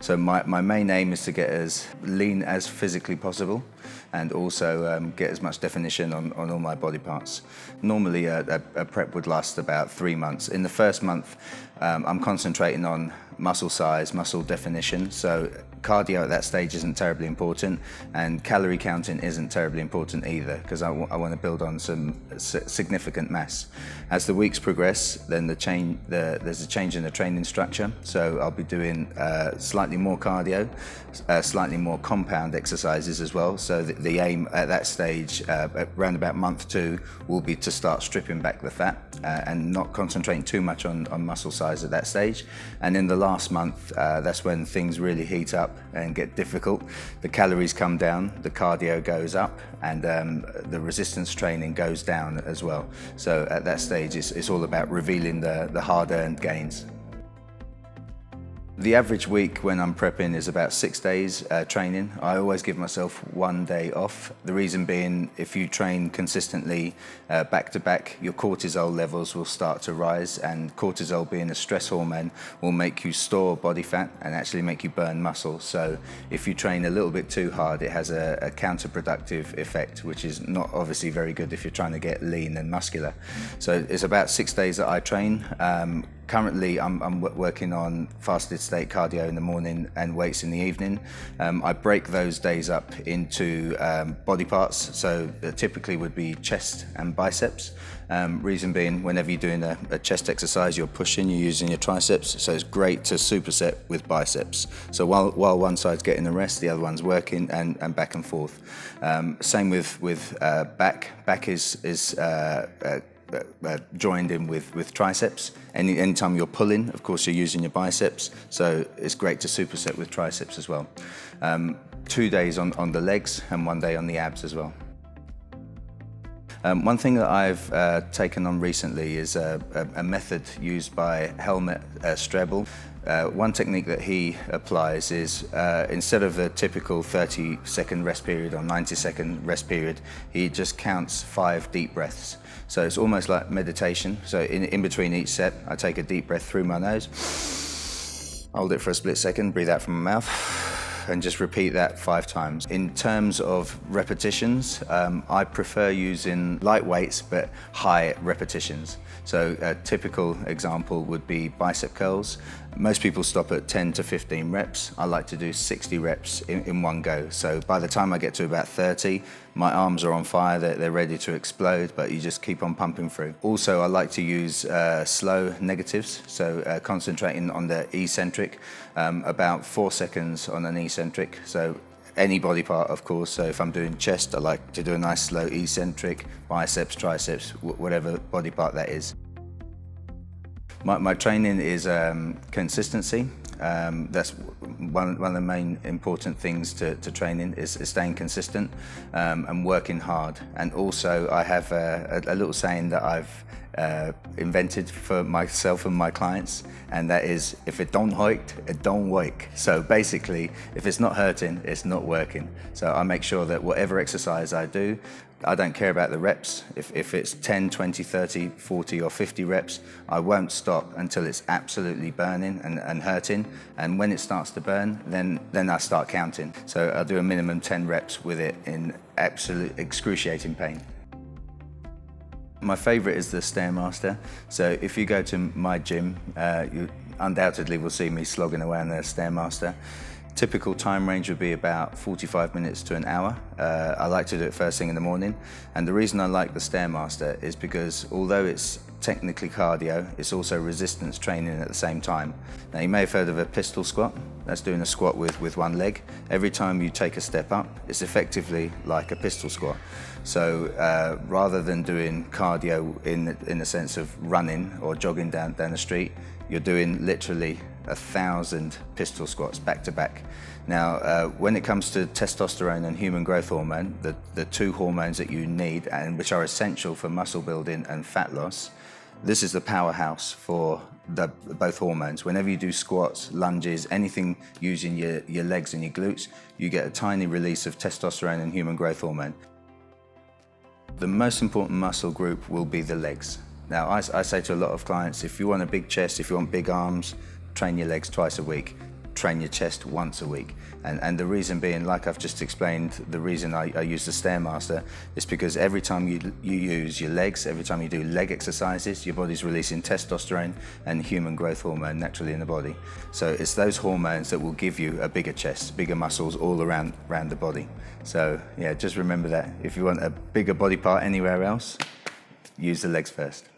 So my main aim is to get as lean as physically possible and also get as much definition on all my body parts. Normally a prep would last about 3 months. In the first month, I'm concentrating on muscle size, muscle definition, so cardio at that stage isn't terribly important, and calorie counting isn't terribly important either, because I want to build on some significant mass. As the weeks progress, then there's a change in the training structure, so I'll be doing slightly more cardio, slightly more compound exercises as well. So the aim at that stage, around about month 2, will be to start stripping back the fat and not concentrating too much on muscle size at that stage. And in the last month, that's when things really heat up and get difficult. The calories come down, the cardio goes up, and the resistance training goes down as well. So at that stage, it's all about revealing the hard-earned gains. The average week when I'm prepping is about 6 days training. I always give myself 1 day off. The reason being, if you train consistently back to back, your cortisol levels will start to rise, and cortisol, being a stress hormone, will make you store body fat and actually make you burn muscle. So if you train a little bit too hard, it has a counterproductive effect, which is not obviously very good if you're trying to get lean and muscular. So it's about 6 days that I train. Currently, I'm working on fasted state cardio in the morning and weights in the evening. I break those days up into body parts, so typically would be chest and biceps. Reason being, whenever you're doing a chest exercise, you're pushing, you're using your triceps, so it's great to superset with biceps. So while one side's getting a rest, the other one's working, and back and forth. Same with back. Back is joined in with triceps. Anytime you're pulling, of course, you're using your biceps, so it's great to superset with triceps as well. 2 days on the legs and 1 day on the abs as well. One thing that I've taken on recently is a method used by Helmut Strebel. One technique that he applies is instead of the typical 30-second rest period or 90-second rest period, he just counts 5 deep breaths. So it's almost like meditation. So in between each set, I take a deep breath through my nose, hold it for a split second, breathe out from my mouth, and just repeat that 5 times. In terms of repetitions, I prefer using light weights but high repetitions. So a typical example would be bicep curls. Most people stop at 10 to 15 reps. I like to do 60 reps in one go. So by the time I get to about 30, my arms are on fire, they're ready to explode, but you just keep on pumping through. Also, I like to use slow negatives, so concentrating on the eccentric, about 4 seconds on an eccentric. So any body part, of course. So if I'm doing chest, I like to do a nice slow eccentric, biceps, triceps, whatever body part that is. My training is consistency. That's one of the main important things to training is staying consistent and working hard. And also I have a little saying that I've invented for myself and my clients, and that is, if it don't hurt, it don't work. So basically, if it's not hurting, it's not working. So I make sure that whatever exercise I do, I don't care about the reps. If it's 10, 20, 30, 40 or 50 reps, I won't stop until it's absolutely burning and hurting. And when it starts to burn, then I start counting. So I'll do a minimum 10 reps with it in absolute excruciating pain. My favorite is the Stairmaster. So if you go to my gym, you undoubtedly will see me slogging away on the Stairmaster. Typical time range would be about 45 minutes to an hour. I like to do it first thing in the morning. And the reason I like the Stairmaster is because although it's technically cardio, it's also resistance training at the same time. Now, you may have heard of a pistol squat. That's doing a squat with one leg. Every time you take a step up, it's effectively like a pistol squat. So rather than doing cardio in the sense of running or jogging down the street, you're doing literally 1,000 pistol squats back to back. Now, when it comes to testosterone and human growth hormone, the 2 hormones that you need and which are essential for muscle building and fat loss, this is the powerhouse for both hormones. Whenever you do squats, lunges, anything using your legs and your glutes, you get a tiny release of testosterone and human growth hormone. The most important muscle group will be the legs. Now, I say to a lot of clients, if you want a big chest, if you want big arms, train your legs twice a week. train your chest once a week. And the reason being, like I've just explained, the reason I use the Stairmaster is because every time you use your legs, every time you do leg exercises, your body's releasing testosterone and human growth hormone naturally in the body. So it's those hormones that will give you a bigger chest, bigger muscles all around the body. So yeah, just remember that. If you want a bigger body part anywhere else, use the legs first.